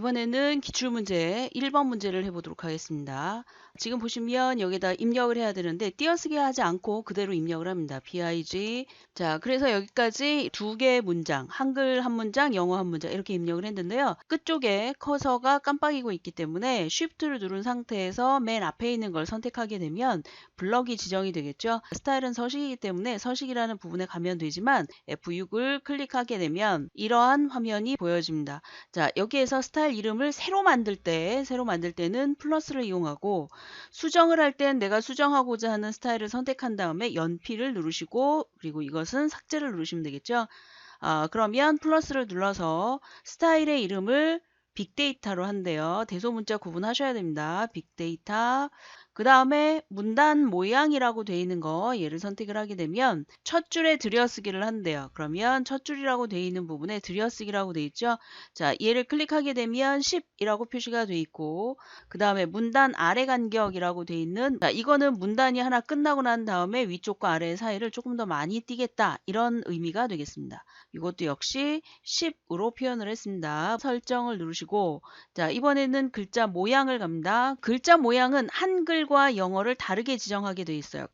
이번에는 기출문제 1번 문제를 해보도록 하겠습니다. 지금 보시면 여기다 입력을 해야 되는데 띄어쓰기 하지 않고 그대로 입력을 합니다. BIG. 자, 그래서 여기까지 두 개의 문장, 한글 한 문장, 영어 한 문장 이렇게 입력을 했는데요. 끝쪽에 커서가 깜빡이고 있기 때문에 Shift를 누른 상태에서 맨 앞에 있는 걸 선택하게 되면 블럭이 지정이 되겠죠. 스타일은 서식이기 때문에 서식이라는 부분에 가면 되지만 F6을 클릭하게 되면 이러한 화면이 보여집니다. 자, 여기에서 스타일 이름을 새로 만들 때는 플러스를 이용하고 수정을 할 땐 내가 수정하고자 하는 스타일을 선택한 다음에 연필을 누르시고 그리고 이것은 삭제를 누르시면 되겠죠. 그러면 플러스를 눌러서 스타일의 이름을 빅데이터로 한대요. 대소문자 구분하셔야 됩니다. 빅데이터. 그 다음에 문단 모양이라고 되어 있는 거 얘를 선택을 하게 되면 첫 줄에 들여쓰기를 한대요. 그러면 첫 줄이라고 되어 있는 부분에 들여쓰기라고 되어 있죠. 자, 얘를 클릭하게 되면 10이라고 표시가 되어 있고 그 다음에 문단 아래 간격이라고 되어 있는 이거는 문단이 하나 끝나고 난 다음에 위쪽과 아래 사이를 조금 더 많이 띄겠다 이런 의미가 되겠습니다. 이것도 역시 10으로 표현을 했습니다. 설정을 누르시고 자, 이번에는 글자 모양을 갑니다. 글자 모양은 한글과 영어를 다르게 지정하게 되어 있어요.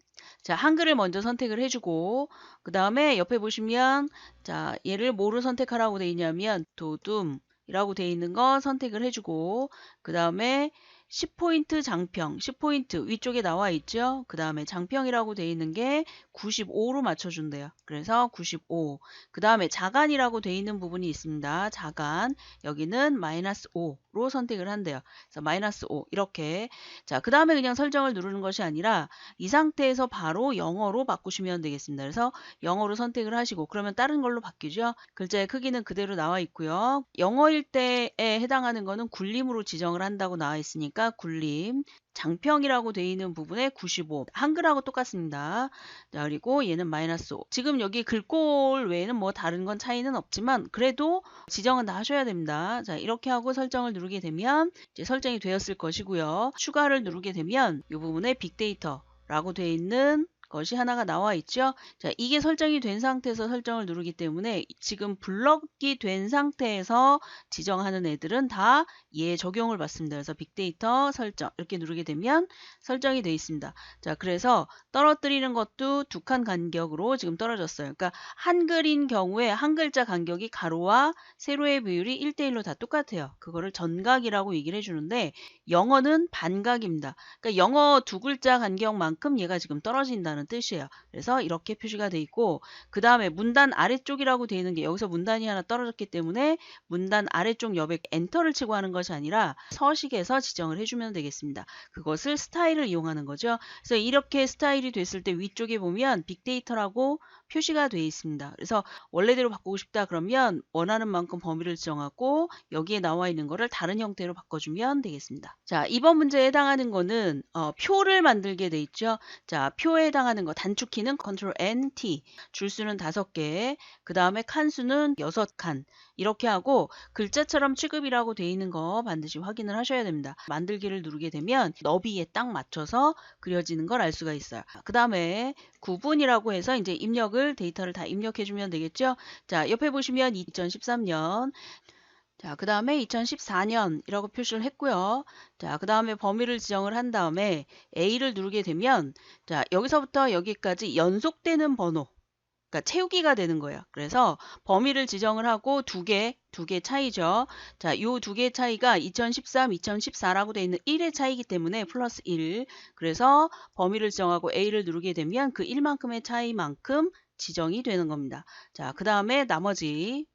자, 한글을 먼저 선택을 해주고 그 다음에 옆에 보시면 자, 얘를 뭐로 선택하라고 되어 있냐면 도둠이라고 되어 있는 거 선택을 해주고 그 다음에 10포인트 장평, 10포인트 위쪽에 나와 있죠. 그 다음에 장평이라고 되어 있는 게 95로 맞춰준대요. 그래서 95. 그 다음에 자간이라고 되어 있는 부분이 있습니다. 자간. 여기는 -5로 선택을 한대요. 그래서 -5 이렇게. 자, 그 다음에 그냥 설정을 누르는 것이 아니라 이 상태에서 바로 영어로 바꾸시면 되겠습니다. 그래서 영어로 선택을 하시고 그러면 다른 걸로 바뀌죠. 글자의 크기는 그대로 나와 있고요. 영어일 때에 해당하는 거는 굴림으로 지정을 한다고 나와 있으니까 굴림, 장평이라고 되어 있는 부분에 95. 한글하고 똑같습니다. 자, 그리고 얘는 -5. 지금 여기 글꼴 외에는 뭐 다른 건 차이는 없지만 그래도 지정은 다 하셔야 됩니다. 자, 이렇게 하고 설정을 누르게 되면 이제 설정이 되었을 것이고요. 추가를 누르게 되면 이 부분에 빅데이터라고 되어 있는 것이 하나가 나와 있죠. 자, 이게 설정이 된 상태에서 설정을 누르기 때문에 지금 블럭이 된 상태에서 지정하는 애들은 다 얘 적용을 받습니다. 그래서 빅데이터 설정 이렇게 누르게 되면 설정이 되어 있습니다. 자, 그래서 떨어뜨리는 것도 두 칸 간격으로 지금 떨어졌어요. 그러니까 한글인 경우에 한 글자 간격이 가로와 세로의 비율이 1대1로 다 똑같아요. 그거를 전각이라고 얘기를 해주는데 영어는 반각입니다. 그러니까 영어 두 글자 간격만큼 얘가 지금 떨어진다는 뜻이에요. 그래서 이렇게 표시가 돼 있고 그 다음에 문단 아래쪽이라고 되어 있는 게 여기서 문단이 하나 떨어졌기 때문에 문단 아래쪽 옆에 엔터를 치고 하는 것이 아니라 서식에서 지정을 해주면 되겠습니다. 그것을 스타일을 이용하는 거죠. 그래서 이렇게 스타일이 됐을 때 위쪽에 보면 빅데이터라고 표시가 되어 있습니다. 그래서 원래대로 바꾸고 싶다 그러면 원하는 만큼 범위를 지정하고 여기에 나와 있는 거를 다른 형태로 바꿔주면 되겠습니다. 자, 이번 문제에 해당하는 거는 표를 만들게 돼 있죠. 자, 표에 해당하는 거 단축키는 Ctrl N, T, 줄수는 5개, 그 다음에 칸수는 6칸 이렇게 하고 글자처럼 취급이라고 돼 있는 거 반드시 확인을 하셔야 됩니다. 만들기를 누르게 되면 너비에 딱 맞춰서 그려지는 걸 알 수가 있어요. 그 다음에 구분이라고 해서 이제 입력을 데이터를 다 입력해 주면 되겠죠. 자, 옆에 보시면 2013년 자, 그 다음에 2014년이라고 표시를 했고요. 자, 그 다음에 범위를 지정을 한 다음에 A를 누르게 되면 자, 여기서부터 여기까지 연속되는 번호 그러니까 채우기가 되는 거예요. 그래서 범위를 지정을 하고 두 개 차이죠. 자, 요 두 개 차이가 2013, 2014라고 되어 있는 1의 차이이기 때문에 플러스 1. 그래서 범위를 지정하고 A를 누르게 되면 그 1만큼의 차이만큼 지정이 되는 겁니다. 자, 그 다음에 나머지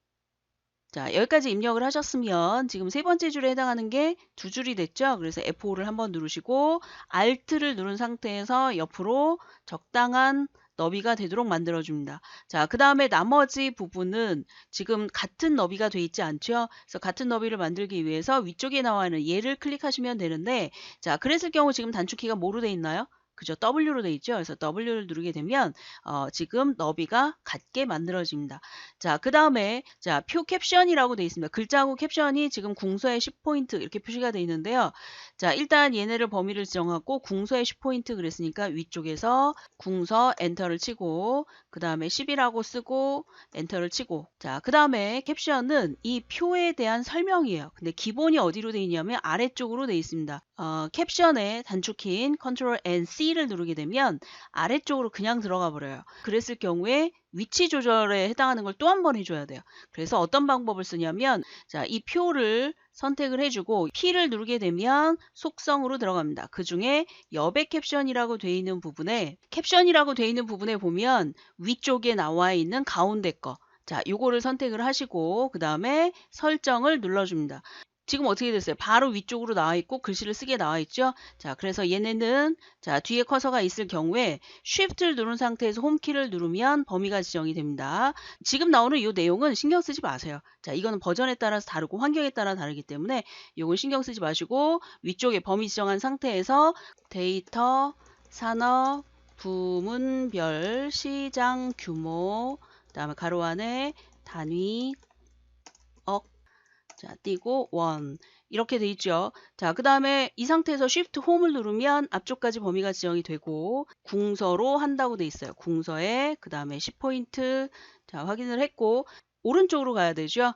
자, 여기까지 입력을 하셨으면 지금 세 번째 줄에 해당하는 게 두 줄이 됐죠. 그래서 F5를 한번 누르시고 Alt를 누른 상태에서 옆으로 적당한 너비가 되도록 만들어줍니다. 자, 그 다음에 나머지 부분은 지금 같은 너비가 돼 있지 않죠? 그래서 같은 너비를 만들기 위해서 위쪽에 나와 있는 얘를 클릭하시면 되는데 자, 그랬을 경우 지금 단축키가 뭐로 돼 있나요? 그죠? W로 돼 있죠? 그래서 W를 누르게 되면 지금 너비가 같게 만들어집니다. 자, 그 다음에 자, 표 캡션이라고 돼 있습니다. 글자하고 캡션이 지금 궁서에 10포인트 이렇게 표시가 돼 있는데요. 자, 일단 얘네를 범위를 지정하고 궁서에 10포인트 그랬으니까 위쪽에서 궁서 엔터를 치고 그 다음에 10이라고 쓰고 엔터를 치고 자, 그 다음에 캡션은 이 표에 대한 설명이에요. 근데 기본이 어디로 돼 있냐면 아래쪽으로 돼 있습니다. 캡션의 단축키인 Ctrl N C를 누르게 되면 아래쪽으로 그냥 들어가 버려요. 그랬을 경우에 위치 조절에 해당하는 걸 또 한 번 해줘야 돼요. 그래서 어떤 방법을 쓰냐면 자, 이 표를 선택을 해주고 P를 누르게 되면 속성으로 들어갑니다. 그 중에 여백 캡션이라고 돼 있는 부분에 보면 위쪽에 나와 있는 가운데 거 자, 요거를 선택을 하시고 그 다음에 설정을 눌러줍니다. 지금 어떻게 됐어요? 바로 위쪽으로 나와 있고 글씨를 쓰게 나와 있죠? 자, 그래서 얘네는 자, 뒤에 커서가 있을 경우에 Shift를 누른 상태에서 홈키를 누르면 범위가 지정이 됩니다. 지금 나오는 이 내용은 신경 쓰지 마세요. 자, 이거는 버전에 따라서 다르고 환경에 따라 다르기 때문에 이건 신경 쓰지 마시고 위쪽에 범위 지정한 상태에서 데이터, 산업, 부문별, 시장 규모, 그다음에 가로 안에 단위, 억, 자, 띄고 원 이렇게 돼 있죠. 자, 그 다음에 이 상태에서 Shift 홈을 누르면 앞쪽까지 범위가 지정이 되고 궁서로 한다고 돼 있어요. 궁서에 그 다음에 10포인트 자, 확인을 했고 오른쪽으로 가야 되죠.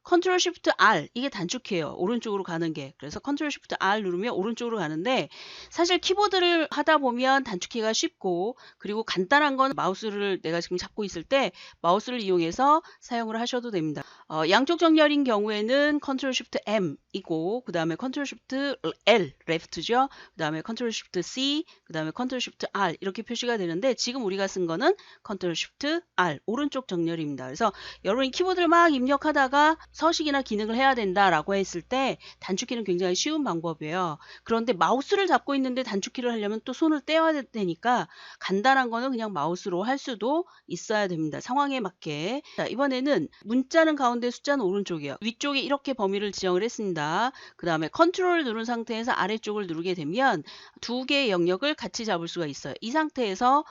Ctrl Shift R 이게 단축키예요. 오른쪽으로 가는 게. 그래서 Ctrl Shift R 누르면 오른쪽으로 가는데 사실 키보드를 하다 보면 단축키가 쉽고 그리고 간단한 건 마우스를 내가 지금 잡고 있을 때 마우스를 이용해서 사용을 하셔도 됩니다. 양쪽 정렬인 경우에는 Ctrl Shift M이고 그 다음에 Ctrl Shift L left죠. 그 다음에 Ctrl Shift C 그 다음에 Ctrl Shift R 이렇게 표시가 되는데 지금 우리가 쓴 거는 Ctrl Shift R 오른쪽 정렬입니다. 그래서 여러분이 키보드를 막 입력하다가 서식이나 기능을 해야 된다라고 했을 때 단축키는 굉장히 쉬운 방법이에요. 그런데 마우스를 잡고 있는데 단축키를 하려면 또 손을 떼어야 되니까 간단한 거는 그냥 마우스로 할 수도 있어야 됩니다. 상황에 맞게. 자, 이번에는 문자는 가운데 숫자는 오른쪽이에요. 위쪽에 이렇게 범위를 지정을 했습니다. 그 다음에 컨트롤을 누른 상태에서 아래쪽을 누르게 되면 두 개의 영역을 같이 잡을 수가 있어요. 이 상태에서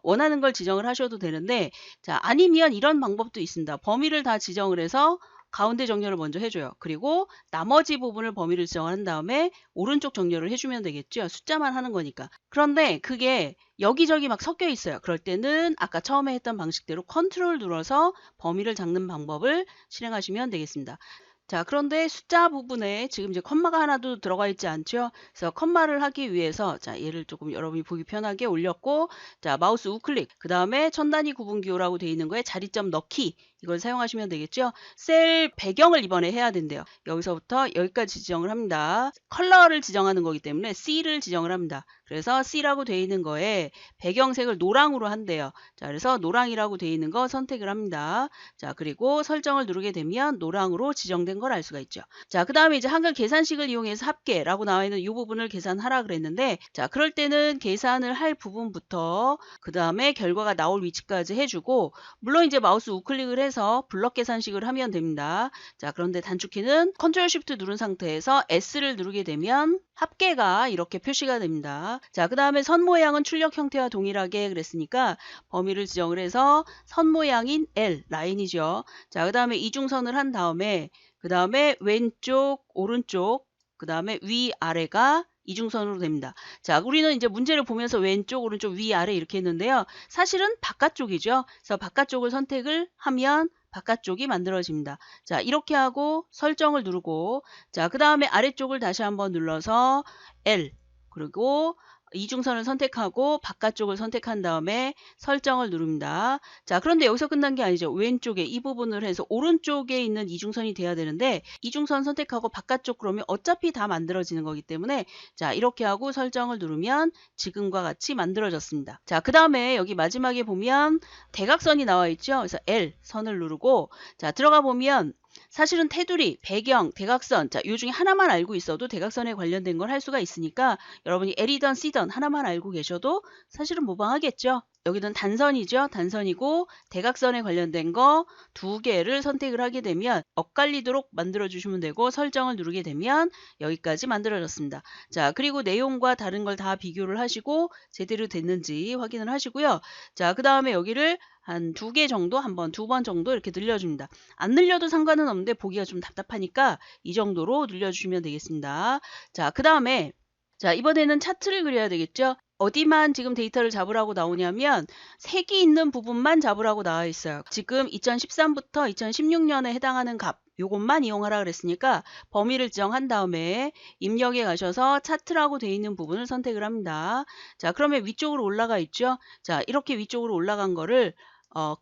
원하는 걸 지정을 하셔도 되는데 자, 아니면 이런 방법도 있습니다. 범위를 다 지정을 해서 가운데 정렬을 먼저 해줘요. 그리고 나머지 부분을 범위를 지정한 다음에 오른쪽 정렬을 해주면 되겠죠. 숫자만 하는 거니까. 그런데 그게 여기저기 막 섞여 있어요. 그럴 때는 아까 처음에 했던 방식대로 컨트롤 눌러서 범위를 잡는 방법을 실행하시면 되겠습니다. 자, 그런데 숫자 부분에 지금 이제 컴마가 하나도 들어가 있지 않죠? 그래서 컴마를 하기 위해서 자, 얘를 조금 여러분이 보기 편하게 올렸고 자, 마우스 우클릭 그 다음에 천 단위 구분 기호라고 되어 있는 거에 자리점 넣기 이걸 사용하시면 되겠죠? 셀 배경을 이번에 해야 된대요. 여기서부터 여기까지 지정을 합니다. 컬러를 지정하는 거기 때문에 C를 지정을 합니다. 그래서 C라고 되어 있는 거에 배경색을 노랑으로 한대요. 자, 그래서 노랑이라고 되어 있는 거 선택을 합니다. 자, 그리고 설정을 누르게 되면 노랑으로 지정된 걸 알 수가 있죠. 자, 그 다음에 이제 한글 계산식을 이용해서 합계라고 나와 있는 이 부분을 계산하라 그랬는데 자, 그럴 때는 계산을 할 부분부터 그 다음에 결과가 나올 위치까지 해주고 물론 이제 마우스 우클릭을 해서 블럭 계산식을 하면 됩니다. 자, 그런데 단축키는 Ctrl Shift 누른 상태에서 S를 누르게 되면 합계가 이렇게 표시가 됩니다. 자, 그 다음에 선 모양은 출력 형태와 동일하게 그랬으니까 범위를 지정을 해서 선 모양인 L 라인이죠. 자, 그 다음에 이중선을 한 다음에 그 다음에 왼쪽 오른쪽 그 다음에 위아래가 이중선으로 됩니다. 자, 우리는 이제 문제를 보면서 왼쪽, 오른쪽, 위아래 이렇게 했는데요. 사실은 바깥쪽이죠. 그래서 바깥쪽을 선택을 하면 바깥쪽이 만들어집니다. 자, 이렇게 하고 설정을 누르고 자, 그 다음에 아래쪽을 다시 한번 눌러서 L 그리고 이중선을 선택하고 바깥쪽을 선택한 다음에 설정을 누릅니다. 자, 그런데 여기서 끝난 게 아니죠. 왼쪽에 이 부분을 해서 오른쪽에 있는 이중선이 돼야 되는데 이중선 선택하고 바깥쪽 그러면 어차피 다 만들어지는 거기 때문에 자, 이렇게 하고 설정을 누르면 지금과 같이 만들어졌습니다. 자, 그 다음에 여기 마지막에 보면 대각선이 나와 있죠. 그래서 L 선을 누르고 자, 들어가 보면 사실은 테두리, 배경, 대각선 자, 요 중에 하나만 알고 있어도 대각선에 관련된 걸 할 수가 있으니까 여러분이 L이든 C든 하나만 알고 계셔도 사실은 무방하겠죠. 여기는 단선이죠. 단선이고 대각선에 관련된 거 2개를 선택을 하게 되면 엇갈리도록 만들어 주시면 되고 설정을 누르게 되면 여기까지 만들어졌습니다. 자, 그리고 내용과 다른 걸 다 비교를 하시고 제대로 됐는지 확인을 하시고요. 자, 그 다음에 여기를 한 2개 정도, 두 번 정도 이렇게 늘려줍니다. 안 늘려도 상관은 없는데 보기가 좀 답답하니까 이 정도로 늘려주시면 되겠습니다. 자, 그 다음에 자, 이번에는 차트를 그려야 되겠죠? 어디만 지금 데이터를 잡으라고 나오냐면 색이 있는 부분만 잡으라고 나와 있어요. 지금 2013부터 2016년에 해당하는 값 요것만 이용하라 그랬으니까 범위를 지정한 다음에 입력에 가셔서 차트라고 되어 있는 부분을 선택을 합니다. 자, 그러면 위쪽으로 올라가 있죠? 자, 이렇게 위쪽으로 올라간 거를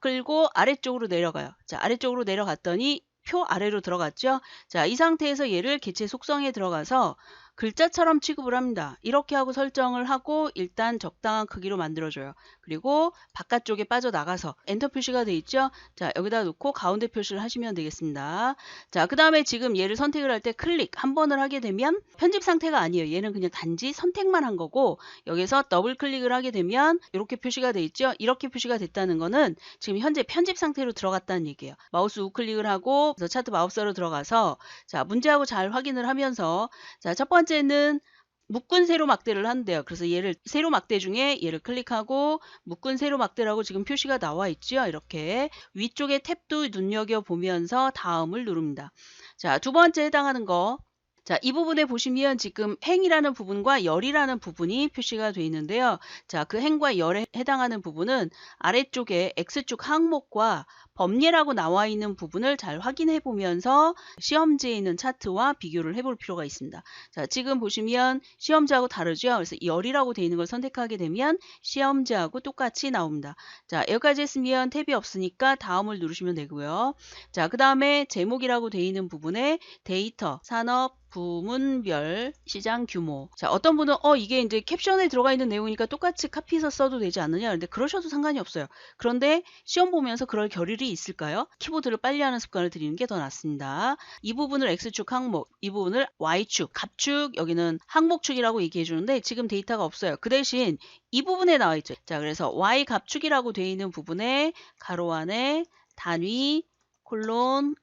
끌고 아래쪽으로 내려가요. 자, 아래쪽으로 내려갔더니 표 아래로 들어갔죠? 자, 이 상태에서 얘를 개체 속성에 들어가서 글자처럼 취급을 합니다. 이렇게 하고 설정을 하고 일단 적당한 크기로 만들어줘요. 그리고 바깥쪽에 빠져나가서 엔터 표시가 돼 있죠? 자, 여기다 놓고 가운데 표시를 하시면 되겠습니다. 자, 그 다음에 지금 얘를 선택을 할 때 클릭 한 번을 하게 되면 편집 상태가 아니에요. 얘는 그냥 단지 선택만 한 거고 여기서 더블 클릭을 하게 되면 이렇게 표시가 돼 있죠? 이렇게 표시가 됐다는 거는 지금 현재 편집 상태로 들어갔다는 얘기예요. 마우스 우클릭을 하고 차트 마우스로 들어가서 자, 문제하고 잘 확인을 하면서 자, 첫 번째는 묶은 세로 막대를 한대요. 그래서 얘를 세로 막대 중에 얘를 클릭하고 묶은 세로 막대라고 지금 표시가 나와 있죠. 이렇게 위쪽에 탭도 눈여겨보면서 다음을 누릅니다. 자, 두 번째 해당하는 거. 자, 이 부분에 보시면 지금 행이라는 부분과 열이라는 부분이 표시가 되어 있는데요. 자, 그 행과 열에 해당하는 부분은 아래쪽에 X축 항목과 범례라고 나와 있는 부분을 잘 확인해 보면서 시험지에 있는 차트와 비교를 해볼 필요가 있습니다. 자, 지금 보시면 시험지하고 다르죠. 그래서 열이라고 되어 있는 걸 선택하게 되면 시험지하고 똑같이 나옵니다. 자, 여기까지 했으면 탭이 없으니까 다음을 누르시면 되고요. 자, 그 다음에 제목이라고 되어 있는 부분에 데이터, 산업, 부문별 시장 규모. 자, 어떤 분은 이게 이제 캡션에 들어가 있는 내용이니까 똑같이 카피해서 써도 되지 않느냐. 근데 그러셔도 상관이 없어요. 그런데 시험 보면서 그럴 겨를이 있을까요? 키보드를 빨리 하는 습관을 들이는 게 더 낫습니다. 이 부분을 X축 항목, 이 부분을 Y축, 갑축, 여기는 항목축이라고 얘기해 주는데 지금 데이터가 없어요. 그 대신 이 부분에 나와 있죠. 자, 그래서 Y 갑축이라고 되어 있는 부분에 가로 안에 단위, 콜론,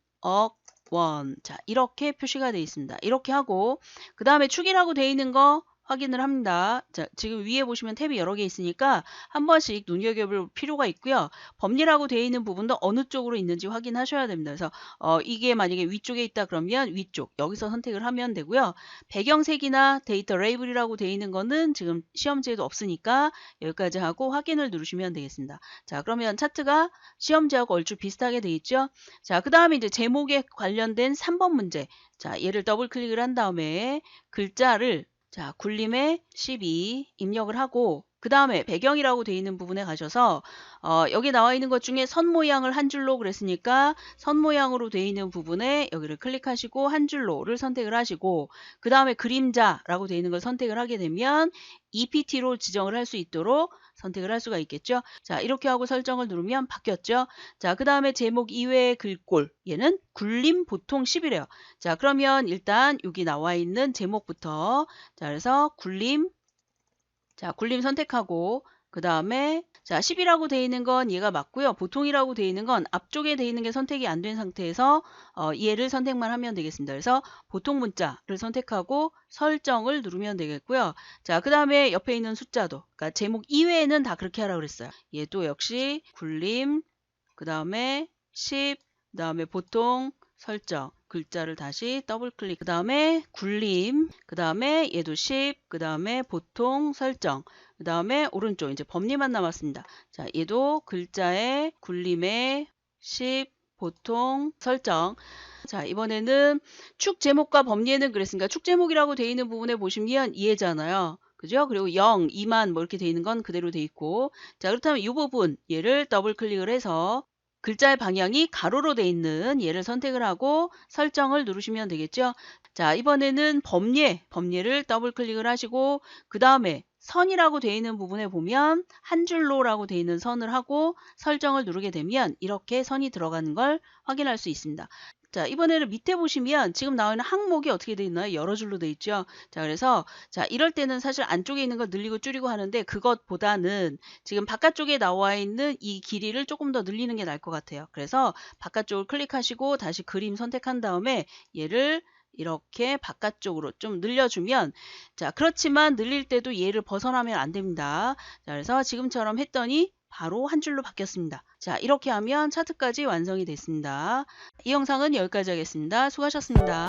원. 자, 이렇게 표시가 되어 있습니다. 이렇게 하고 그 다음에 축이라고 되어 있는 거 확인을 합니다. 자, 지금 위에 보시면 탭이 여러 개 있으니까 한 번씩 눈여겨볼 필요가 있고요. 범례라고 되어 있는 부분도 어느 쪽으로 있는지 확인하셔야 됩니다. 그래서 이게 만약에 위쪽에 있다 그러면 위쪽 여기서 선택을 하면 되고요. 배경색이나 데이터 레이블이라고 되어 있는 거는 지금 시험지에도 없으니까 여기까지 하고 확인을 누르시면 되겠습니다. 자, 그러면 차트가 시험지하고 얼추 비슷하게 되어 있죠. 자, 그 다음에 이제 제목에 관련된 3번 문제. 자, 얘를 더블 클릭을 한 다음에 글자를 자, 굴림에 12 입력을 하고 그 다음에 배경이라고 되어 있는 부분에 가셔서 여기 나와 있는 것 중에 선 모양을 한 줄로 그랬으니까 선 모양으로 되어 있는 부분에 여기를 클릭하시고 한 줄로를 선택을 하시고 그 다음에 그림자라고 되어 있는 걸 선택을 하게 되면 EPT로 지정을 할 수 있도록 선택을 할 수가 있겠죠. 자, 이렇게 하고 설정을 누르면 바뀌었죠. 자, 그 다음에 제목 이외의 글꼴 얘는 굴림 보통 10이래요. 자, 그러면 일단 여기 나와 있는 제목부터 자, 그래서 굴림 자, 굴림 선택하고 그 다음에 자, 10이라고 되어 있는 건 얘가 맞고요. 보통이라고 되어 있는 건 앞쪽에 되어 있는 게 선택이 안 된 상태에서 얘를 선택만 하면 되겠습니다. 그래서 보통 문자를 선택하고 설정을 누르면 되겠고요. 자, 그 다음에 옆에 있는 숫자도 그러니까 제목 이외에는 다 그렇게 하라고 그랬어요. 얘도 역시 굴림 그 다음에 10 그 다음에 보통 설정 글자를 다시 더블 클릭 그 다음에 굴림 그 다음에 얘도 10 그 다음에 보통 설정 그 다음에 오른쪽 이제 범리만 남았습니다. 자, 얘도 글자에 굴림에 10 보통 설정 자, 이번에는 축 제목과 범리에는 그랬으니까 축 제목이라고 되어 있는 부분에 보시면 이해잖아요. 그죠? 그리고 0, 2만 뭐 이렇게 되어 있는 건 그대로 되어 있고 자, 그렇다면 이 부분 얘를 더블 클릭을 해서 글자의 방향이 가로로 되어 있는 얘를 선택을 하고 설정을 누르시면 되겠죠. 자, 이번에는 범례를 더블 클릭을 하시고 그 다음에 선이라고 되어 있는 부분에 보면 한 줄로라고 되어 있는 선을 하고 설정을 누르게 되면 이렇게 선이 들어가는 걸 확인할 수 있습니다. 자, 이번에는 밑에 보시면 지금 나와 있는 항목이 어떻게 되어 있나요? 여러 줄로 되어 있죠. 자, 그래서 자, 이럴 때는 사실 안쪽에 있는 거 늘리고 줄이고 하는데 그것보다는 지금 바깥쪽에 나와 있는 이 길이를 조금 더 늘리는 게 나을 것 같아요. 그래서 바깥쪽을 클릭하시고 다시 그림 선택한 다음에 얘를 이렇게 바깥쪽으로 좀 늘려주면, 자, 그렇지만 늘릴 때도 얘를 벗어나면 안 됩니다. 자, 그래서 지금처럼 했더니 바로 한 줄로 바뀌었습니다. 자, 이렇게 하면 차트까지 완성이 됐습니다. 이 영상은 여기까지 하겠습니다. 수고하셨습니다.